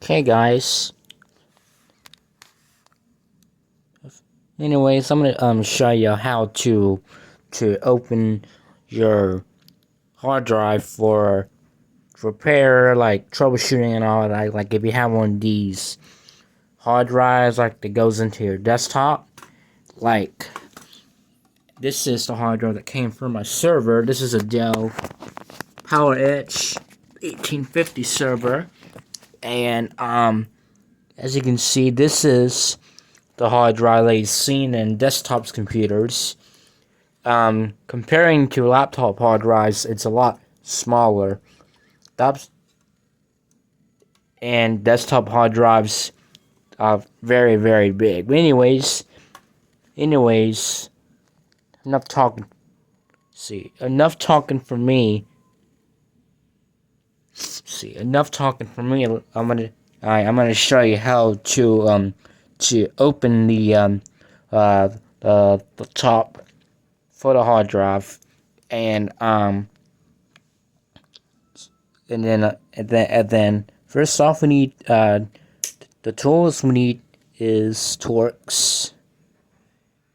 Okay, guys. Anyways, I'm gonna show you how to open your hard drive for repair, like troubleshooting and all that. Like if you have one of these hard drives, like that goes into your desktop, like this is the hard drive that came from my server. This is a Dell powerEdge 1850 server, and as you can see, this is the hard drive that you've seen in desktops computers. Comparing to laptop hard drives, it's a lot smaller. That's, and desktop hard drives are very, very big. But anyways, enough talking. Enough talking for me. Enough talking for me. I'm gonna show you how to open the top for the hard drive, and then first off we need the tools we need is Torx.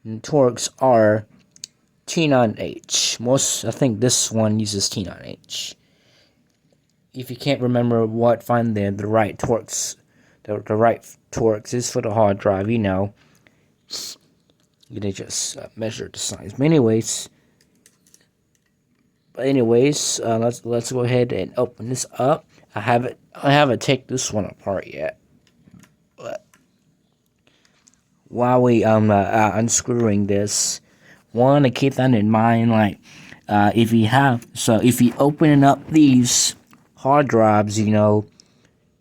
And Torx are T9H. I think this one uses T9H. If you can't remember find the right Torx, the right Torx is for the hard drive. You know, you can just measure the size. But anyways, let's go ahead and open this up. I haven't taken this one apart yet. But while we unscrewing this, want to keep that in mind. Like if you open up these hard drives, you know,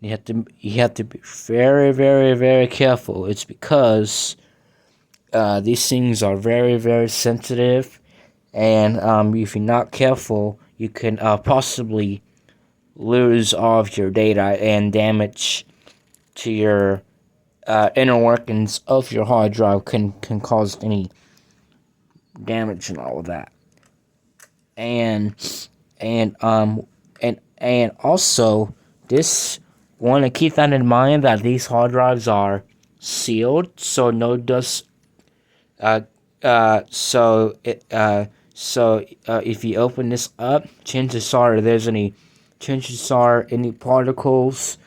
you have to be very, very, very careful. It's because these things are very, very sensitive, and if you're not careful, you can possibly lose all of your data, and damage to your inner workings of your hard drive can cause any damage and all of that. And also, this want to keep that in mind, that these hard drives are sealed, so no dust. So if you open this up, chances are any particles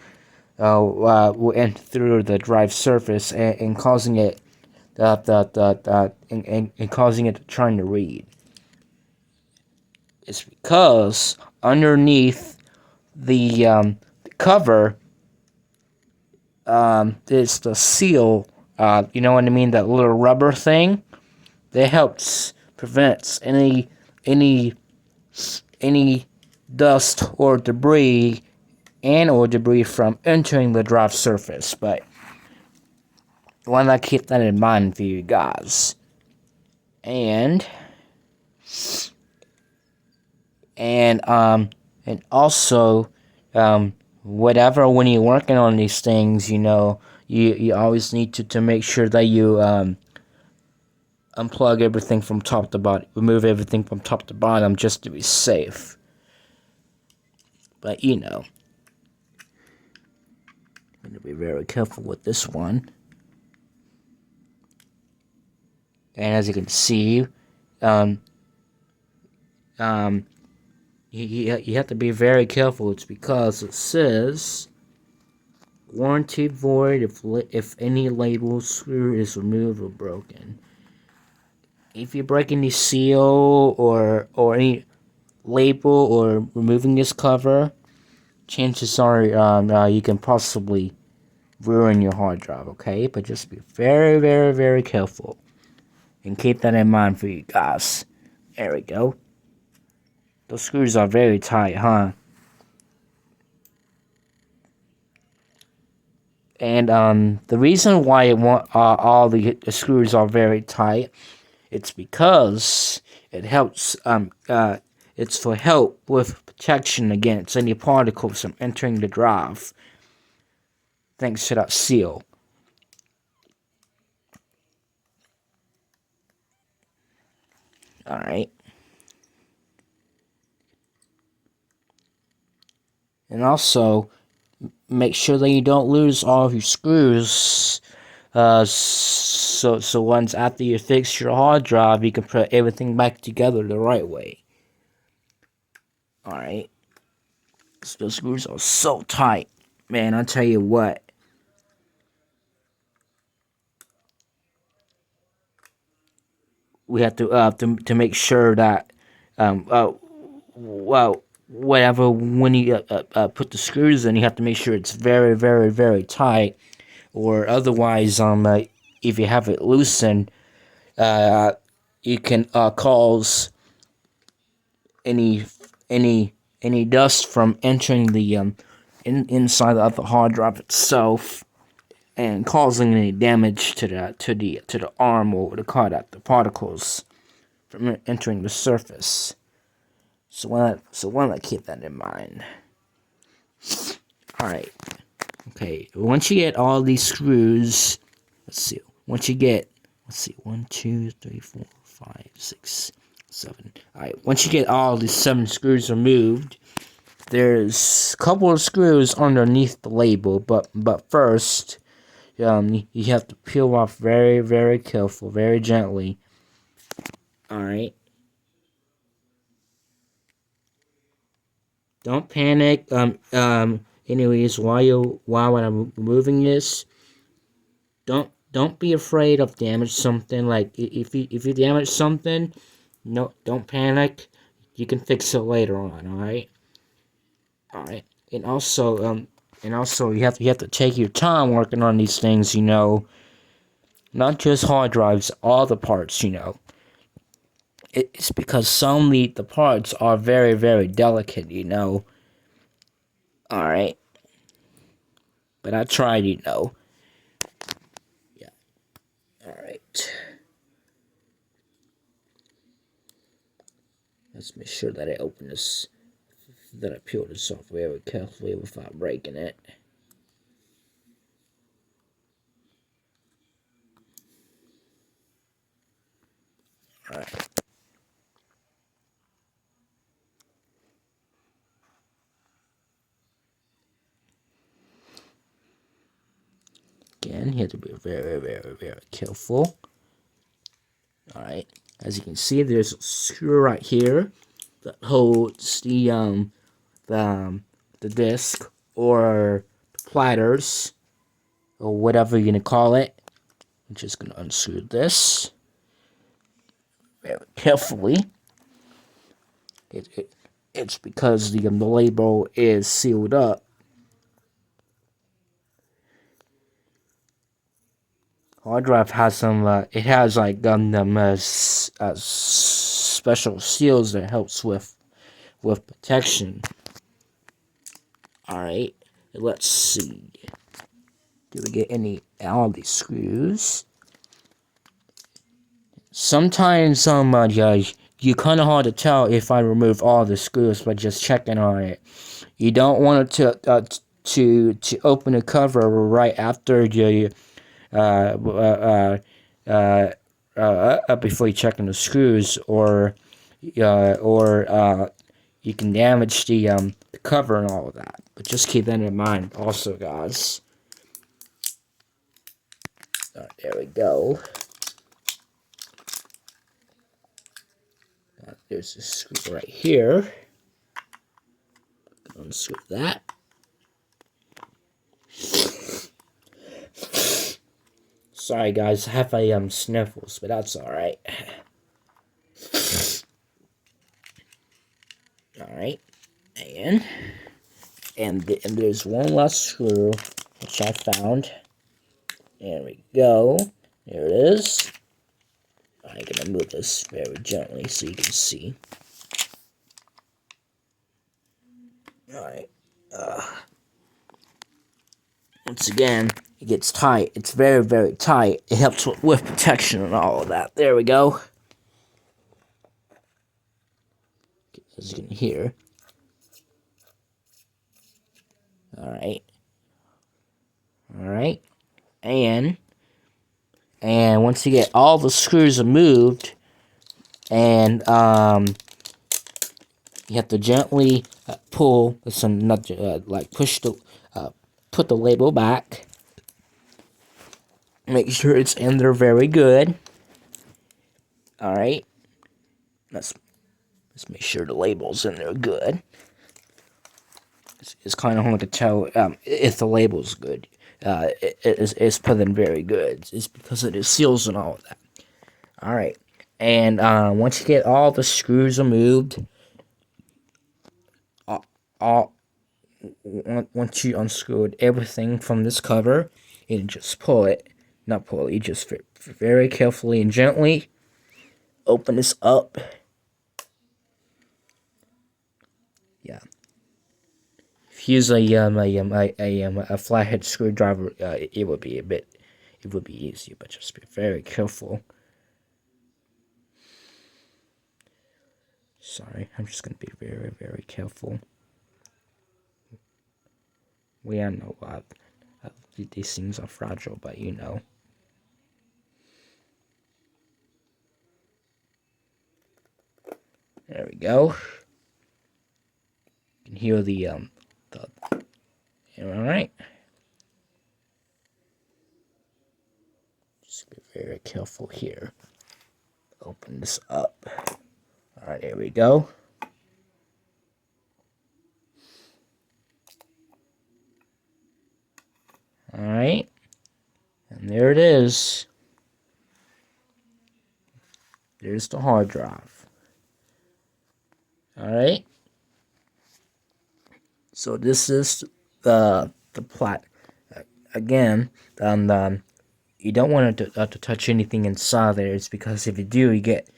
will enter through the drive surface, and causing it and causing it trying to read. It's because underneath the cover, it's the seal. You know what I mean? That little rubber thing that helps prevents any dust or debris from entering the drive surface. But I want to keep that in mind for you guys. And also, whatever, when you're working on these things, you know, you always need to make sure that you unplug everything from top to bottom, remove everything from top to bottom, just to be safe. But you know, I'm gonna be very careful with this one. And as you can see, you have to be very careful. It's because it says warranty void if any label screw is removed or broken. If you're breaking the seal or any label or removing this cover, chances are you can possibly ruin your hard drive. Okay, but just be very, very, very careful, and keep that in mind for you guys. There we go. Those screws are very tight, huh? And the reason why all the screws are very tight, it's because it helps. It's for help with protection against any particles from entering the drive, thanks to that seal. Alright. And also, make sure that you don't lose all of your screws. So once after you fix your hard drive, you can put everything back together the right way. Alright. So the screws are so tight. Man, I tell you what. We have to make sure that well, whatever, when you put the screws in, you have to make sure it's very, very, very tight, or otherwise, if you have it loosened, you can cause any any dust from entering the inside of the hard drive itself, and causing any damage to the arm or the card at the particles from entering the surface. So why not keep that in mind? Alright. Okay, once you get all these screws, let's see. Once you get, 1, 2, 3, 4, 5, 6, 7. Alright, once you get all these 7 screws removed, there's a couple of screws underneath the label, but first, you have to peel off very, very careful, very gently. Alright. Don't panic. Anyways, while I'm removing this, don't be afraid of damage something. Like if you damage something, no, don't panic. You can fix it later on. All right. And also you have to take your time working on these things. Not just hard drives, all the parts. It's because some of the parts are very, very delicate. Alright. But I tried, Yeah. Alright. Let's make sure that I open this, that I peel this off very carefully without breaking it. Alright. Again, you have to be very, very, very careful. Alright. As you can see, there's a screw right here that holds the disc, or the platters, or whatever you're gonna call it. I'm just gonna unscrew this very carefully. It's because the label is sealed up. Hard drive has some. It has like special seals that helps with protection. All right, let's see. Do we get all of these screws? Sometimes you kind of hard to tell if I remove all the screws by just checking on it. You don't want it to open the cover right after you before you check on the screws, or you can damage the cover and all of that. But just keep that in mind, also, guys. Alright, there we go. There's a screw right here. Unscrew that. Sorry, guys, I have a sniffles, but that's alright. Alright, and there's one last screw which I found. There we go. There it is. I'm gonna move this very gently so you can see. Alright. Once again, it gets tight. It's very, very tight. It helps with protection and all of that. There we go. As you can hear. Alright. Alright. And once you get all the screws removed, and you have to gently pull some nut, like push the put the label back. Make sure it's in there very good. All right. Let's make sure the label's in there good. It's kind of hard to tell if the label's good. It's put in very good. It's because of the seals and all of that. All right. And once you get all the screws removed, all once you unscrewed everything from this cover, you just pull it. Not pull it. You just very carefully and gently open this up. Yeah. If you use a flathead screwdriver, it would be easier, but just be very careful. Sorry, I'm just gonna be very, very careful. We all know these things are fragile, but you know. There we go. You can hear the all right. Just be very careful here. Open this up. All right, there we go. All right, and there it is. There's the hard drive. All right. So this is the plot. Again, you don't want to touch anything inside there. It's because if you do, you get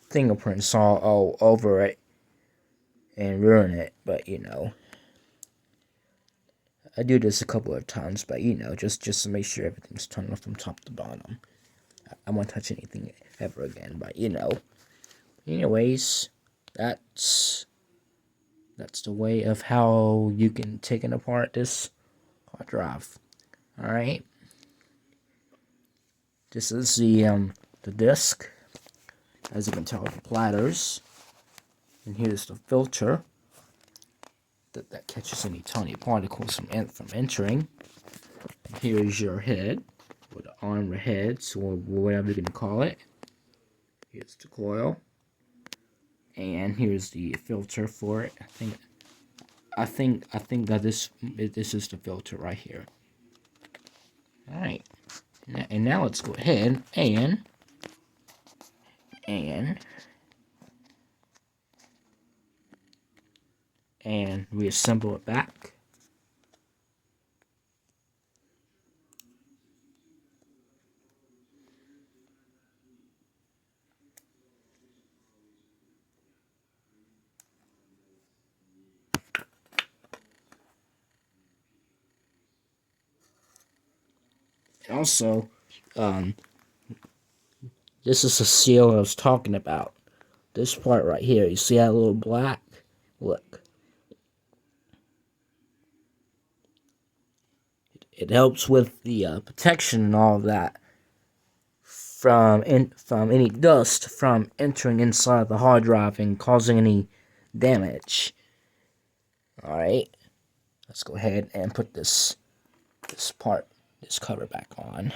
fingerprints all over it and ruin it. But you know, I do this a couple of times. But you know, just to make sure everything's turned off from top to bottom. I won't touch anything ever again. But you know, anyways, that's the way of how you can take apart this hard drive. All right. This is the disc. As you can tell, the platters. And here's the filter that catches any tiny particles from entering. And here's your head, or the arm or heads, or whatever you're gonna call it. Here's the coil, and here's the filter for it. I think that this is the filter right here. All right, and now let's go ahead and reassemble it back. And also, this is the seal I was talking about. This part right here, you see that little black? Look. It helps with the protection and all of that from any dust from entering inside the hard drive and causing any damage. All right, let's go ahead and put this cover back on.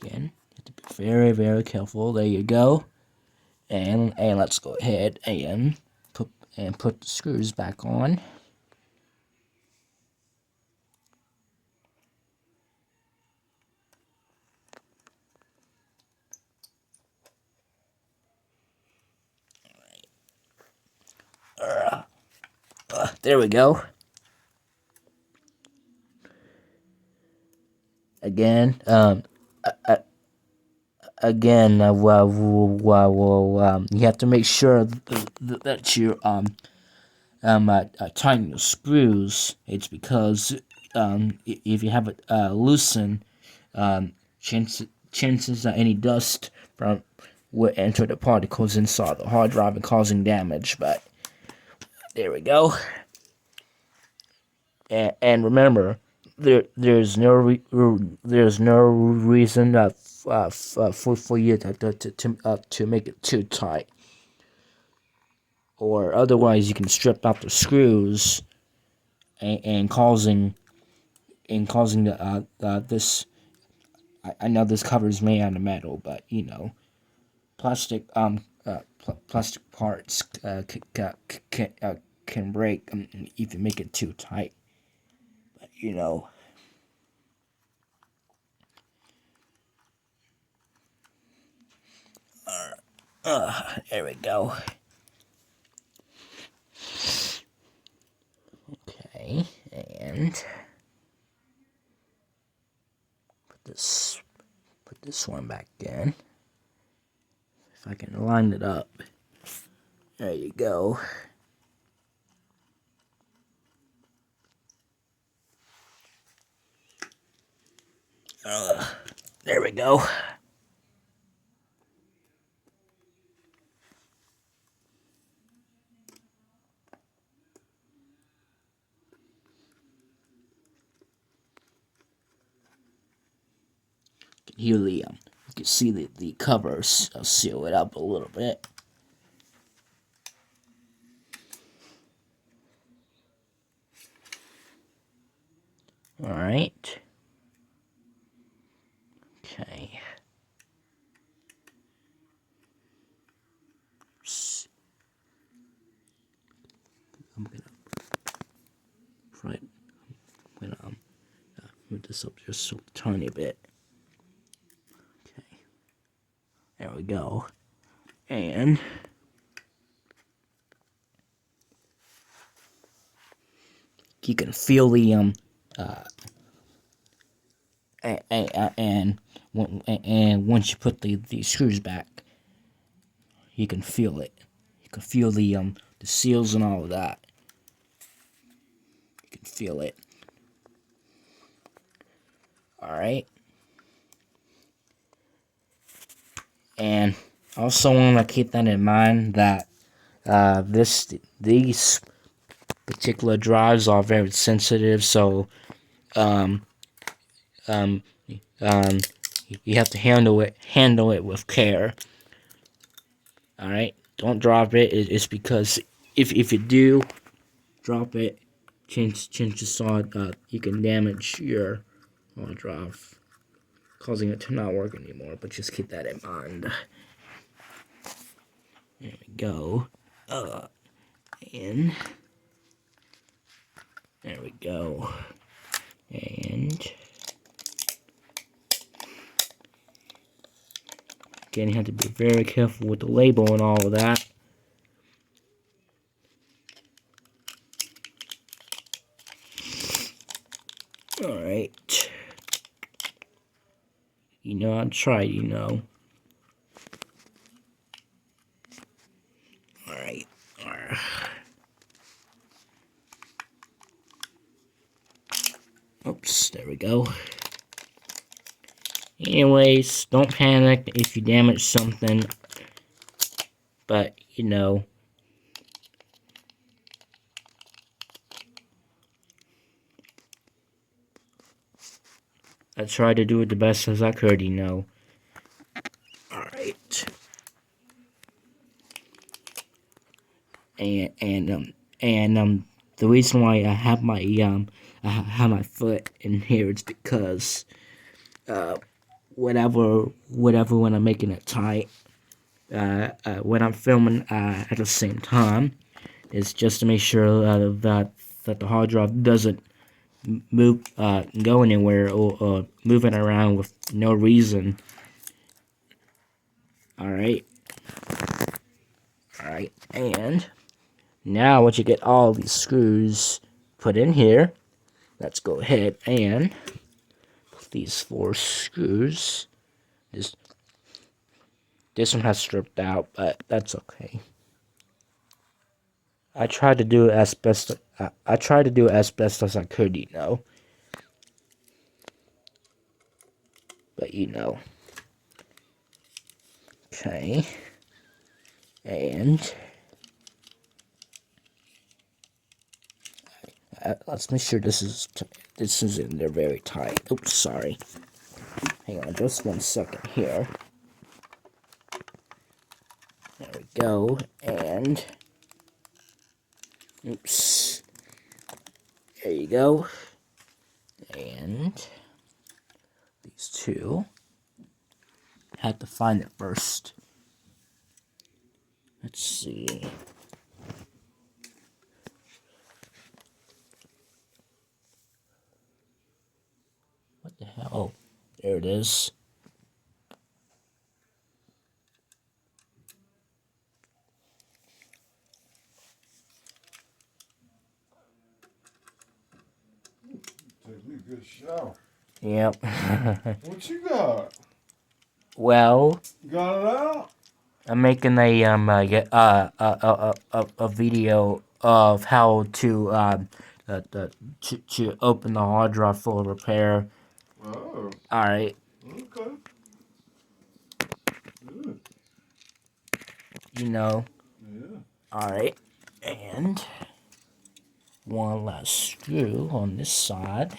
Again, you have to be very, very careful. There you go. And let's go ahead and put the screws back on. There we go. Again, you have to make sure that you tighten your screws. It's because if you have it loosened, chances that any dust from will enter the particles inside the hard drive and causing damage. But there we go. And remember, there's no reason for you to make it too tight. or otherwise you can strip out the screws and causing this. I know this cover is made out of metal, but you know, plastic plastic parts can break if you make it too tight. But you know. There we go. Okay, and put this one back in. If I can line it up. There you go. There we go. Here you can see the covers. I'll seal it up a little bit. All right. Okay. I'm gonna move this up just a tiny bit. Okay. There we go. And you can feel the and once you put the screws back, you can feel it. You can feel the seals and all of that. You can feel it. All right. And also want to keep that in mind that these particular drives are very sensitive, so you have to handle it with care. All right, don't drop it. It's because if you do drop it, chances are you can damage your hard drive, causing it to not work anymore. But just keep that in mind. There we go. And there we go. And again, you have to be very careful with the label and all of that. Alright. You know, I tried, you know. Alright. Oops, there we go. Anyways, don't panic if you damage something. But, you know, I tried to do it the best as I could, you know. Alright. And the reason why I have my foot in here is because whatever when I'm making it tight, when I'm filming at the same time, is just to make sure that the hard drive doesn't move go anywhere or moving around with no reason. Alright, and now once you get all these screws put in here, let's go ahead and put these 4 screws. This one has stripped out, but that's okay. I tried to do it as best as I could, you know. But you know. Okay. And let's make sure this is in there very tight. Oops, sorry. Hang on just 1 second here. There we go. And Oops. There you go. And these two. Had to find it first. Let's see. What the hell? Oh, there it is. Take me a good shower. Yep. What you got? Well, Got it out? I'm making a video of how to to open the hard drive for repair. Oh, All right. okay. Good. You know. Yeah. All right. And one last screw on this side.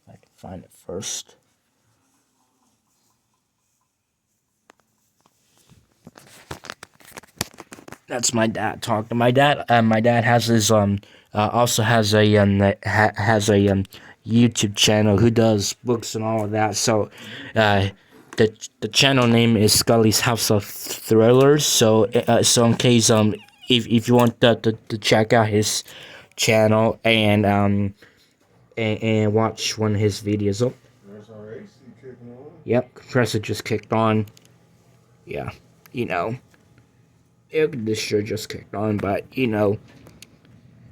I can find it first. That's my dad talking. My dad has his also has a YouTube channel who does books and all of that. So, the channel name is Scully's House of Thrillers. So so in case if you want to check out his channel and watch one of his videos. Oh, There's our AC kicking on. yep, compressor just kicked on. Yeah, you know. Air conditioner just kicked on, but you know,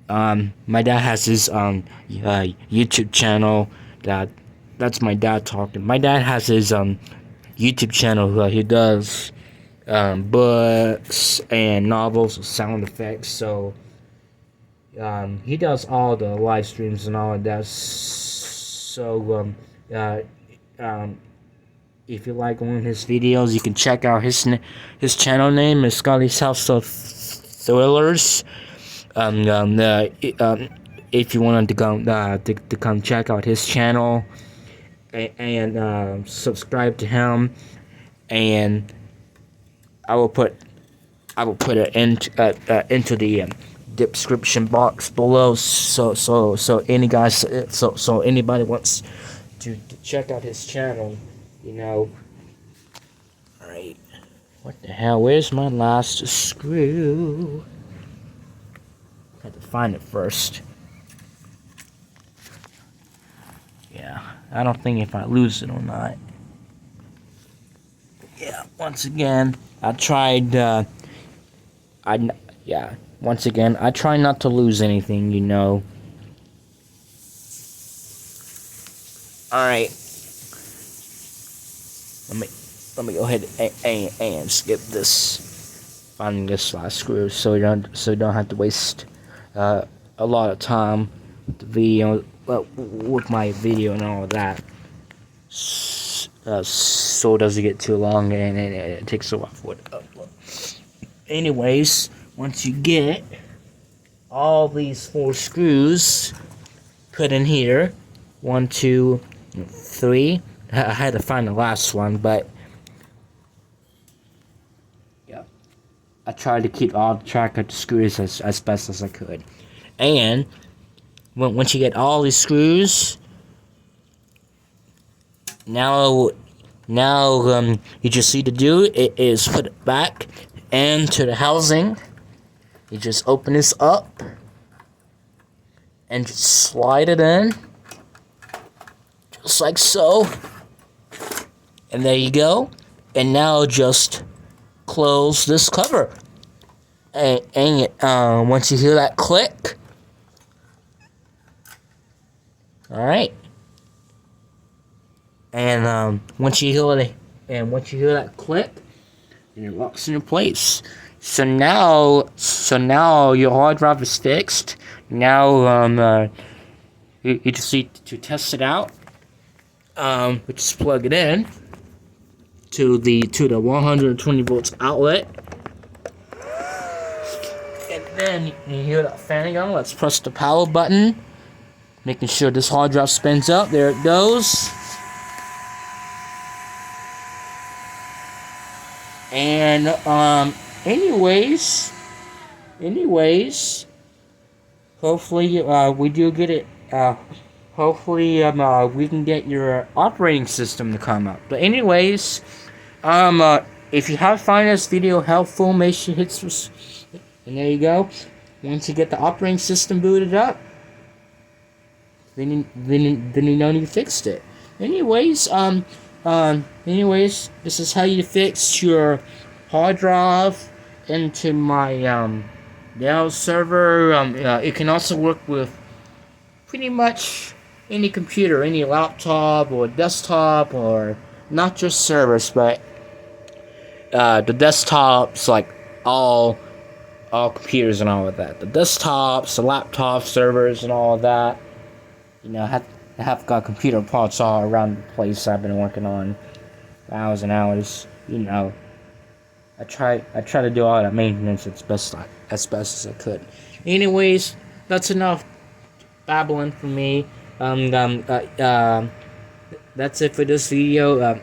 my dad has his YouTube channel. That's my dad talking. My dad has his YouTube channel where he does books and novels with sound effects. So he does all the live streams and all of that. So if you like one of his videos, you can check out his channel name is Scotty's House of Thrillers. If you wanted to come check out his channel and subscribe to him, and I will put it into the description box below. So anybody wants to check out his channel, you know. Alright. What the hell? Where's my last screw? Had to find it first. Yeah, I don't think if I lose it or not. Yeah, once again, I tried, once again, I try not to lose anything, you know. Alright. Let me go ahead and skip this, finding this last screw, so you don't have to waste a lot of time with the video, with my video and all of that. So it doesn't get too long and it takes a while for it to upload. Anyways, once you get all these 4 screws put in here, 1, 2, 3. I had to find the last one, but yeah, I tried to keep all track of the screws as best as I could. And once you get all these screws, now you just need to do is put it back into the housing. You just open this up and just slide it in, just like so. And there you go. And now just close this cover. And once you hear that click, all right. And once you hear that click, and it locks into place. So now your hard drive is fixed. Now you just need to test it out. We just plug it in to the 120 volts outlet, and then you hear that fanning on. Let's press the power button, making sure this hard drive spins up. There it goes. And anyways, hopefully we do get it. Hopefully we can get your operating system to come up. But anyways, if you have found this video helpful, make sure you hit and there you go. Once you get the operating system booted up, then you know you fixed it. Anyways, this is how you fix your hard drive into my Dell server. It can also work with pretty much any computer, any laptop or desktop, or not just servers, but the desktops, like all computers and all of that. The desktops, the laptop servers, and all of that. I have got computer parts all around the place I've been working on hours and hours. I try to do all that maintenance as best as I could. Anyways, that's enough babbling for me. That's it for this video.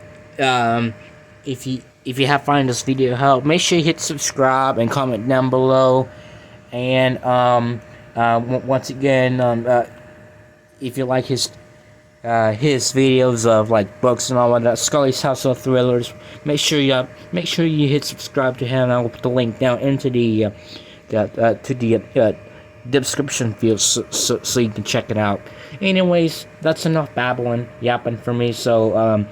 If you have found this video help, make sure you hit subscribe and comment down below. And once again, if you like his videos of like books and all of that, Scully's House of Thrillers, make sure you hit subscribe to him. I will put the link down into the description field so you can check it out. Anyways, that's enough yapping for me. So